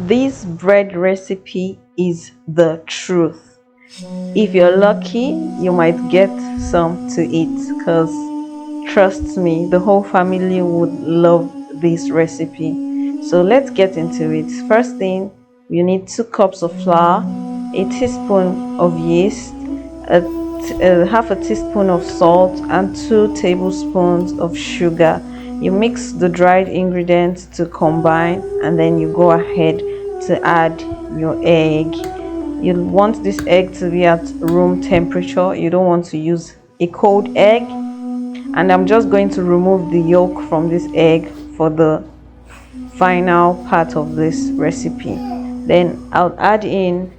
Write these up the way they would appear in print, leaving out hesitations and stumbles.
This bread recipe is the truth. If you're lucky, you might get some to eat, because trust me, the whole family would love this recipe. So let's get into it. First thing, you need 2 cups of flour, a teaspoon of yeast, half a teaspoon of salt, and 2 tablespoons of sugar. You mix the dried ingredients to combine, and then you go ahead to add your egg. You want this egg to be at room temperature. You don't want to use a cold egg. And I'm just going to remove the yolk from this egg for the final part of this recipe. Then I'll add in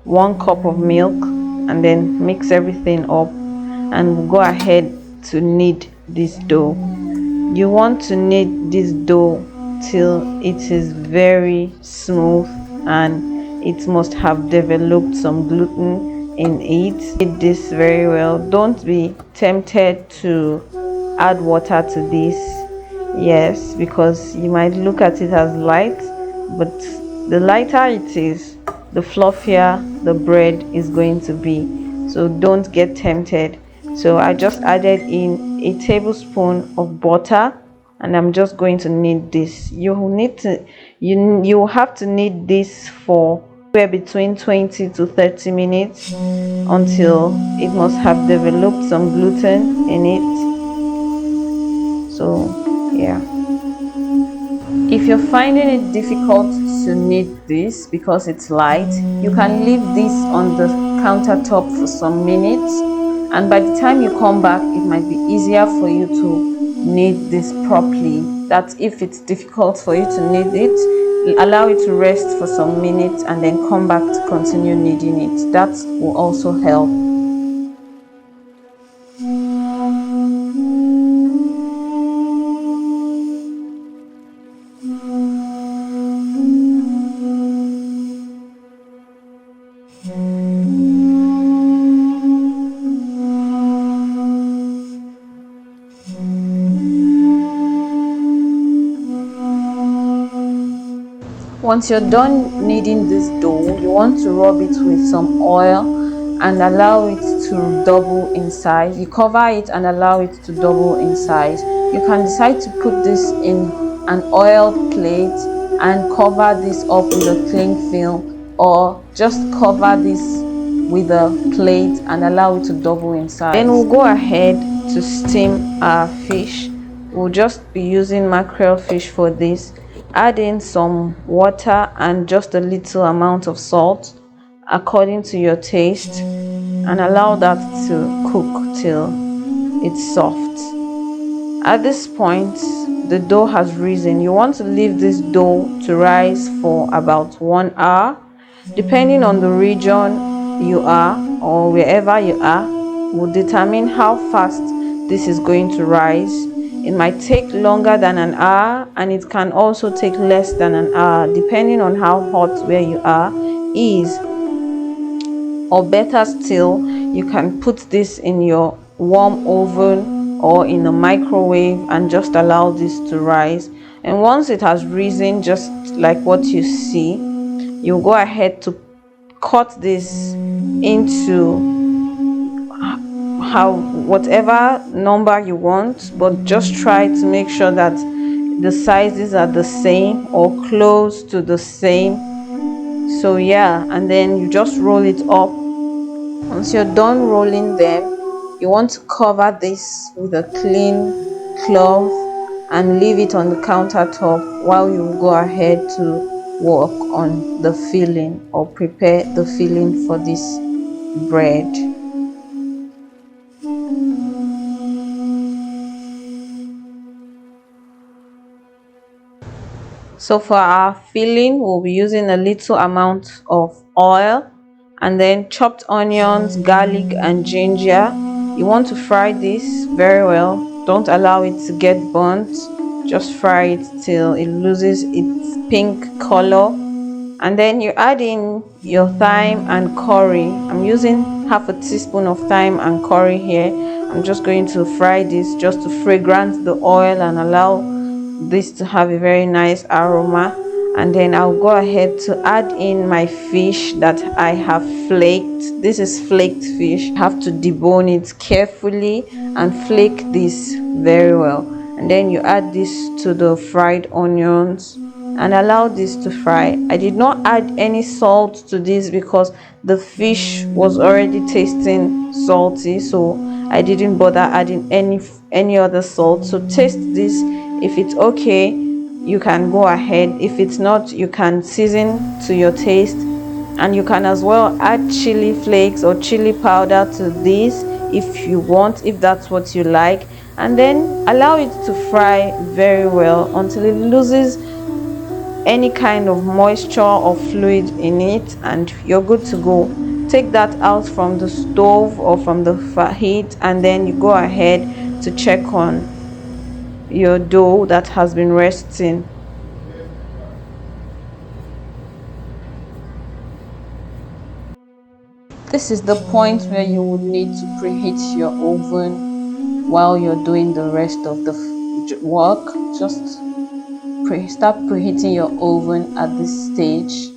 1 cup of milk and then mix everything up, and we'll go ahead to knead this dough. You want to knead this dough till it is very smooth, and it must have developed some gluten in it. Knead this very well. Don't be tempted to add water to this, yes, because you might look at it as light, but the lighter it is, the fluffier the bread is going to be. So don't get tempted. So I just added in a tablespoon of butter, and I'm just going to knead this. You have to knead this for between 20 to 30 minutes until it must have developed some gluten in it. So yeah, if you're finding it difficult to knead this because it's light, you can leave this on the countertop for some minutes, and by the time you come back, it might be easier for you to knead this properly. That's if it's difficult for you to knead it, allow it to rest for some minutes and then come back to continue kneading it. That will also help. Once you're done kneading this dough, you want to rub it with some oil and allow it to double in size. You cover it and allow it to double in size. You can decide to put this in an oil plate and cover this up with a cling film, or just cover this with a plate and allow it to double in size. Then we'll go ahead to steam our fish. We'll just be using mackerel fish for this. Add in some water and just a little amount of salt according to your taste, and allow that to cook till it's soft. At this point, the dough has risen. You want to leave this dough to rise for about 1 hour. Depending on the region you are or wherever you are, will determine how fast this is going to rise. It might take longer than an hour, and it can also take less than an hour, depending on how hot where you are is. Or better still, you can put this in your warm oven or in a microwave and just allow this to rise. And once it has risen, just like what you see, you go ahead to cut this into whatever number you want, but just try to make sure that the sizes are the same or close to the same. So yeah, and then you just roll it up. Once you're done rolling them, you want to cover this with a clean cloth and leave it on the countertop while you go ahead to work on the filling or prepare the filling for this bread. So for our filling, we'll be using a little amount of oil and then chopped onions, garlic and ginger. You want to fry this very well. Don't allow it to get burnt. Just fry it till it loses its pink color. And then you add in your thyme and curry. I'm using half a teaspoon of thyme and curry here. I'm just going to fry this just to fragrance the oil and allow this to have a very nice aroma. And then I'll go ahead to add in my fish that I have flaked. This is flaked fish. You have to debone it carefully and flake this very well. And then you add this to the fried onions and allow this to fry. I did not add any salt to this because the fish was already tasting salty, so I didn't bother adding any other salt. So taste this. If it's okay, you can go ahead. If it's not, you can season to your taste, and you can as well add chili flakes or chili powder to this if you want, if that's what you like, and then allow it to fry very well until it loses any kind of moisture or fluid in it, and you're good to go. Take that out from the stove or from the heat, and then you go ahead to check on your dough that has been resting. This is the point where you would need to preheat your oven while you're doing the rest of the work. Just start preheating your oven at this stage.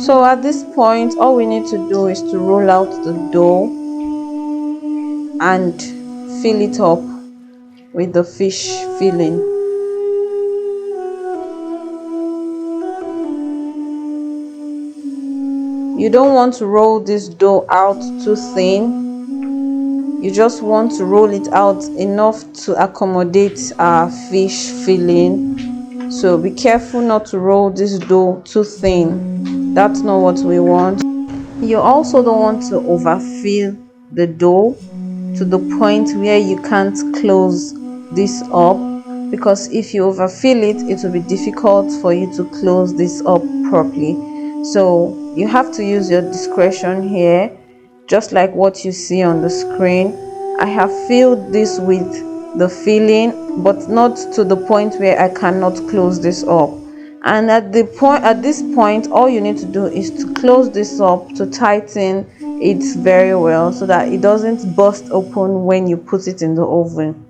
So at this point, all we need to do is to roll out the dough and fill it up with the fish filling. You don't want to roll this dough out too thin. You just want to roll it out enough to accommodate our fish filling. So be careful not to roll this dough too thin. That's not what we want. You also don't want to overfill the dough to the point where you can't close this up, because if you overfill it, it will be difficult for you to close this up properly. So you have to use your discretion here, just like what you see on the screen. I have filled this with the filling, but not to the point where I cannot close this up. And at this point, all you need to do is to close this up, to tighten it very well so that it doesn't burst open when you put it in the oven.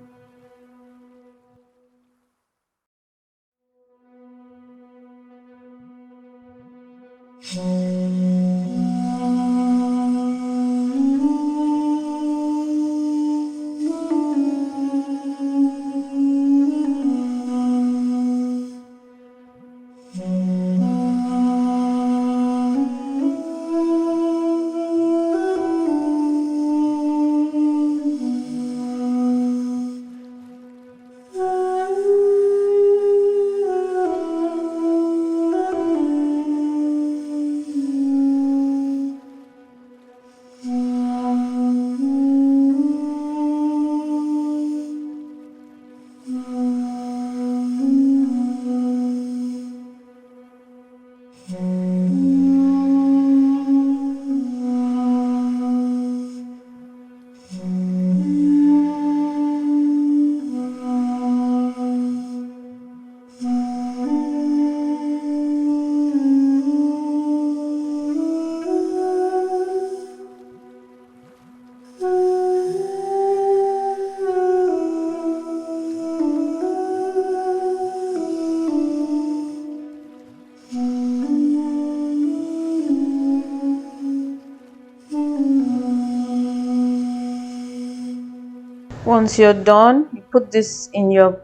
Once you're done, you put this in your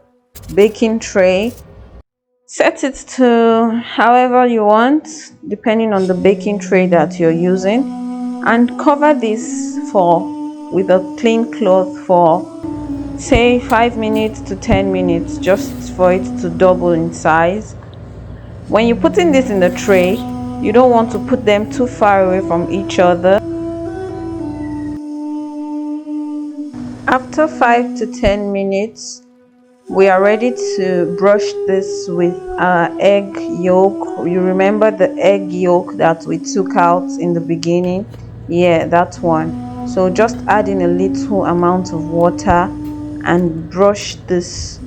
baking tray. Set it to however you want, depending on the baking tray that you're using, and cover this with a clean cloth for say 5 minutes to 10 minutes, just for it to double in size. When you're putting this in the tray, you don't want to put them too far away from each other. After 5 to 10 minutes, we are ready to brush this with our egg yolk. You remember the egg yolk that we took out in the beginning? Yeah, that one. So just add in a little amount of water and brush this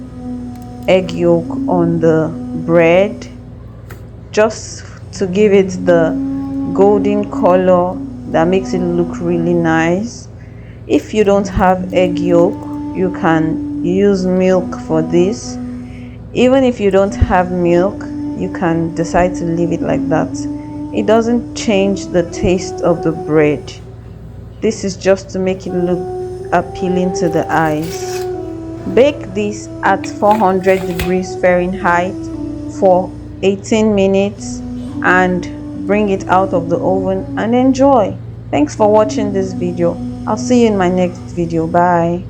egg yolk on the bread, just to give it the golden color that makes it look really nice. If you don't have egg yolk, you can use milk for this. Even if you don't have milk, you can decide to leave it like that. It doesn't change the taste of the bread. This is just to make it look appealing to the eyes. Bake this at 400 degrees Fahrenheit for 18 minutes and bring it out of the oven and enjoy. Thanks for watching this video. I'll see you in my next video. Bye.